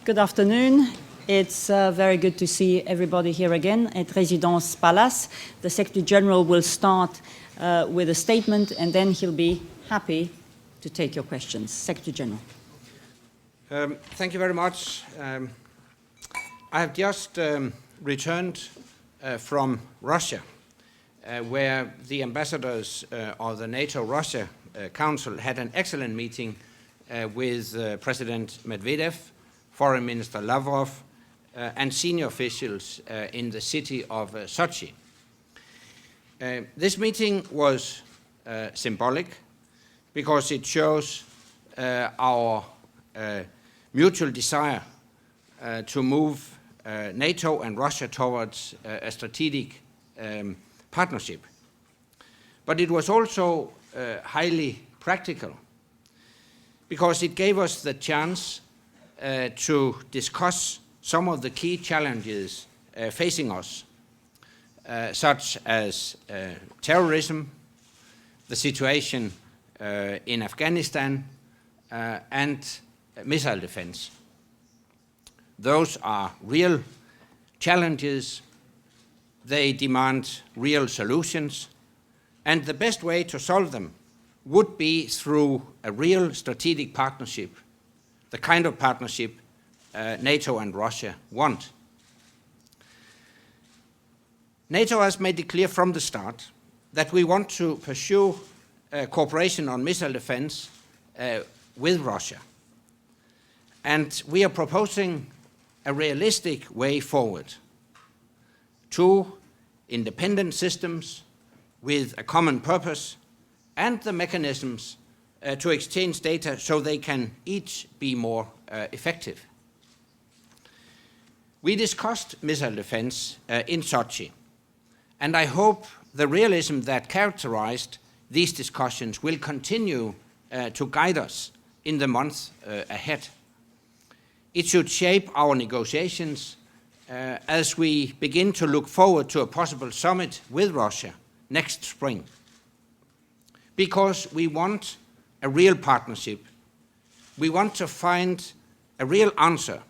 Good afternoon. It's very good to see everybody here again at Résidence Palace. The Secretary General will start with a statement and then he'll be happy to take your questions. Secretary General. Thank you very much. I have just returned from Russia, where the ambassadors of the NATO Russia Council had an excellent meeting with President Medvedev, Foreign Minister Lavrov, and senior officials in the city of Sochi. This meeting was symbolic because it shows our mutual desire to move NATO and Russia towards a strategic partnership. But it was also highly practical because it gave us the chance to discuss some of the key challenges facing us, such as terrorism, the situation in Afghanistan, and missile defense. Those are real challenges. They demand real solutions, and the best way to solve them would be through a real strategic partnership, the kind of partnership NATO and Russia want. NATO has made it clear from the start that we want to pursue cooperation on missile defense with Russia. And we are proposing a realistic way forward. 2 independent systems with a common purpose and the mechanisms to exchange data so they can each be more effective. We discussed missile defense in Sochi, and I hope the realism that characterized these discussions will continue to guide us in the months ahead. It should shape our negotiations as we begin to look forward to a possible summit with Russia next spring. Because we want a real partnership. We want to find a real answer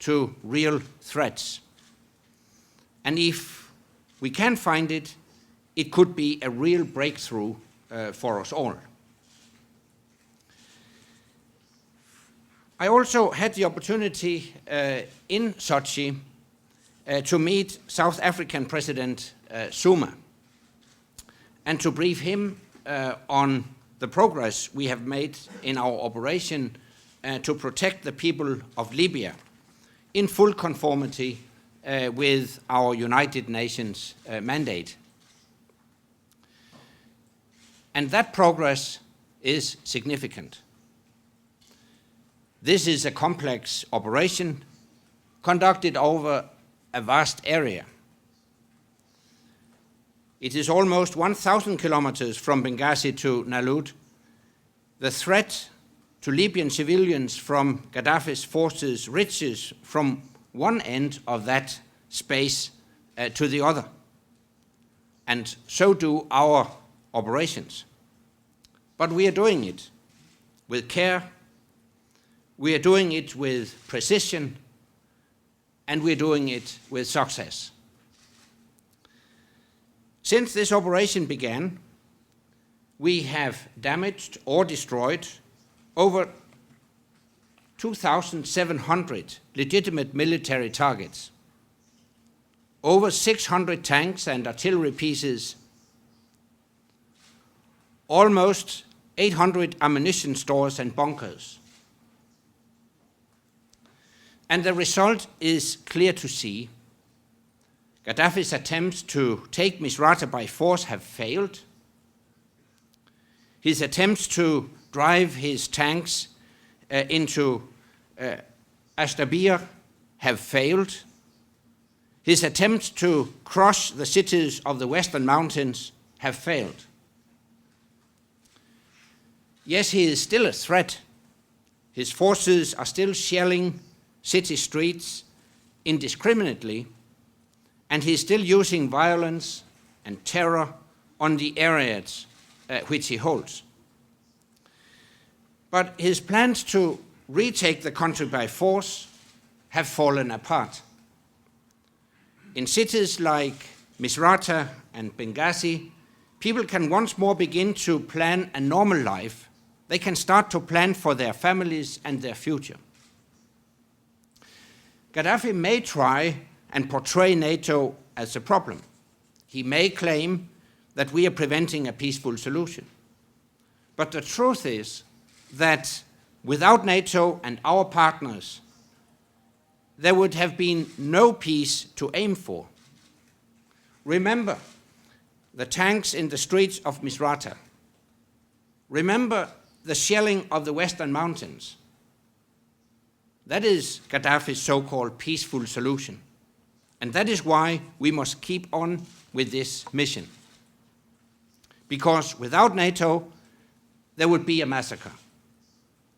to real threats. And if we can find it, it could be a real breakthrough for us all. I also had the opportunity in Sochi to meet South African President Zuma and to brief him on the progress we have made in our operation to protect the people of Libya in full conformity with our United Nations mandate. And that progress is significant. This is a complex operation conducted over a vast area. It is almost 1,000 kilometers from Benghazi to Nalut. The threat to Libyan civilians from Gaddafi's forces reaches from one end of that space to the other. And so do our operations. But we are doing it with care, we are doing it with precision, and we are doing it with success. Since this operation began, we have damaged or destroyed over 2,700 legitimate military targets, over 600 tanks and artillery pieces, almost 800 ammunition stores and bunkers. And the result is clear to see. Gaddafi's attempts to take Misrata by force have failed. His attempts to drive his tanks into Ashtabir have failed. His attempts to crush the cities of the Western Mountains have failed. Yes, he is still a threat. His forces are still shelling city streets indiscriminately, and he is still using violence and terror on the areas which he holds. But his plans to retake the country by force have fallen apart. In cities like Misrata and Benghazi, people can once more begin to plan a normal life. They can start to plan for their families and their future. Gaddafi may try and portray NATO as a problem. He may claim that we are preventing a peaceful solution. But the truth is that without NATO and our partners, there would have been no peace to aim for. Remember the tanks in the streets of Misrata. Remember the shelling of the Western Mountains. That is Gaddafi's so-called peaceful solution. And that is why we must keep on with this mission. Because without NATO, there would be a massacre.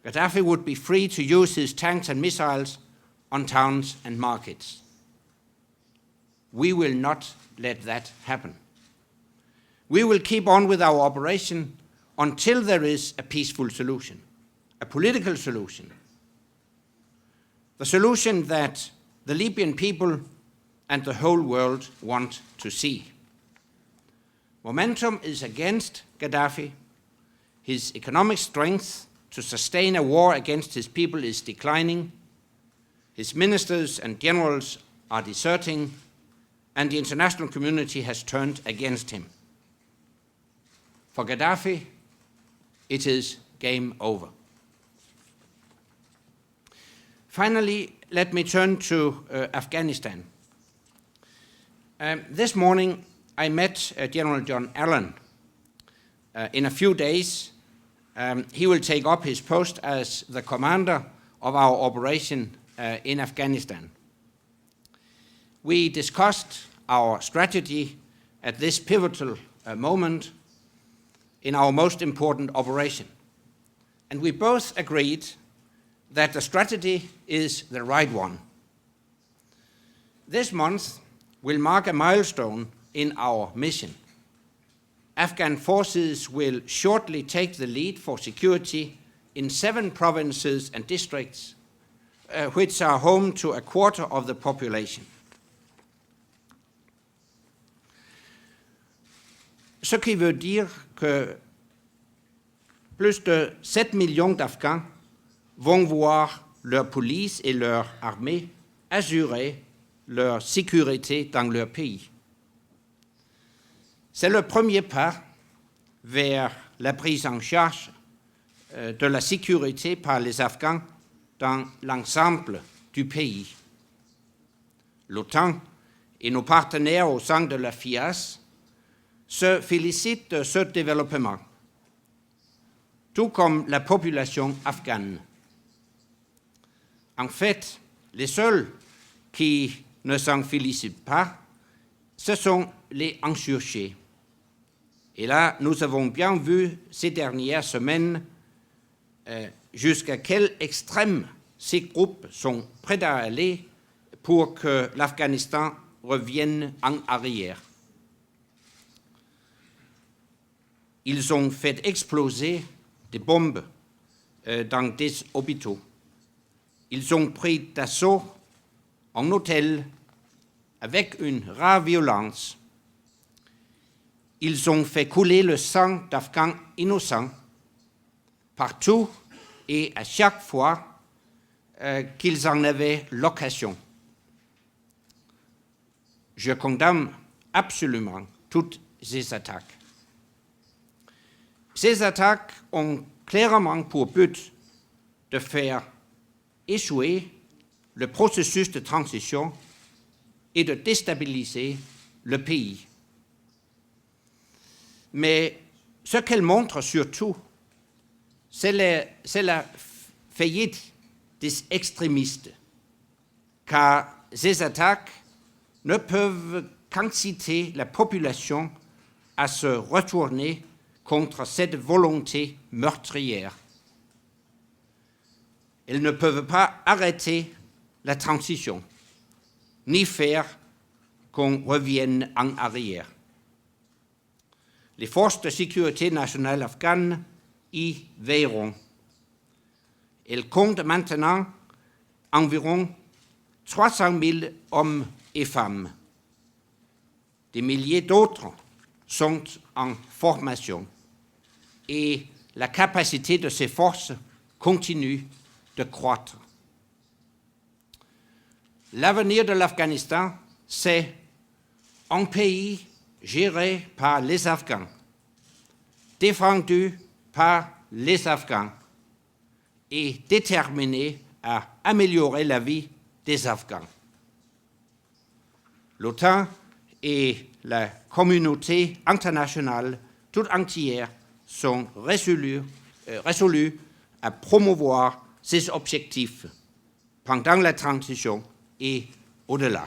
Gaddafi would be free to use his tanks and missiles on towns and markets. We will not let that happen. We will keep on with our operation until there is a peaceful solution, a political solution. The solution that the Libyan people and the whole world want to see. Momentum is against Gaddafi. His economic strength to sustain a war against his people is declining. His ministers and generals are deserting, and the international community has turned against him. For Gaddafi, it is game over. Finally, let me turn to Afghanistan. This morning, I met General John Allen. In a few days, he will take up his post as the commander of our operation in Afghanistan. We discussed our strategy at this pivotal moment in our most important operation. And we both agreed that the strategy is the right one. This month will mark a milestone in our mission. Afghan forces will shortly take the lead for security in 7 provinces and districts, which are home to a quarter of the population. Ce qui veut dire que plus de 7 millions d'Afghans vont voir leur police et leur armée assurer leur sécurité dans leur pays. C'est le premier pas vers la prise en charge de la sécurité par les Afghans dans l'ensemble du pays. L'OTAN et nos partenaires au sein de la FIAS se félicitent de ce développement, tout comme la population afghane. En fait, les seuls qui ne s'en félicitent pas, ce sont les insurgés. Et là, nous avons bien vu ces dernières semaines jusqu'à quel extrême ces groupes sont prêts à aller pour que l'Afghanistan revienne en arrière. Ils ont fait exploser des bombes dans des hôpitaux. Ils ont pris d'assaut un hôtel avec une rare violence. Ils ont fait couler le sang d'Afghans innocents partout et à chaque fois qu'ils en avaient l'occasion. Je condamne absolument toutes ces attaques. Ces attaques ont clairement pour but de faire échouer le processus de transition et de déstabiliser le pays. Mais ce qu'elles montrent surtout, c'est la faillite des extrémistes, car ces attaques ne peuvent qu'inciter la population à se retourner contre cette volonté meurtrière. Elles ne peuvent pas arrêter la transition, ni faire qu'on revienne en arrière. Les forces de sécurité nationale afghanes y veilleront. Elles comptent maintenant environ 300 000 hommes et femmes. Des milliers d'autres sont en formation et la capacité de ces forces continue de croître. L'avenir de l'Afghanistan, c'est un pays géré par les Afghans, défendu par les Afghans et déterminé à améliorer la vie des Afghans. L'OTAN et la communauté internationale tout entière sont résolus à promouvoir ces objectifs pendant la transition et au-delà.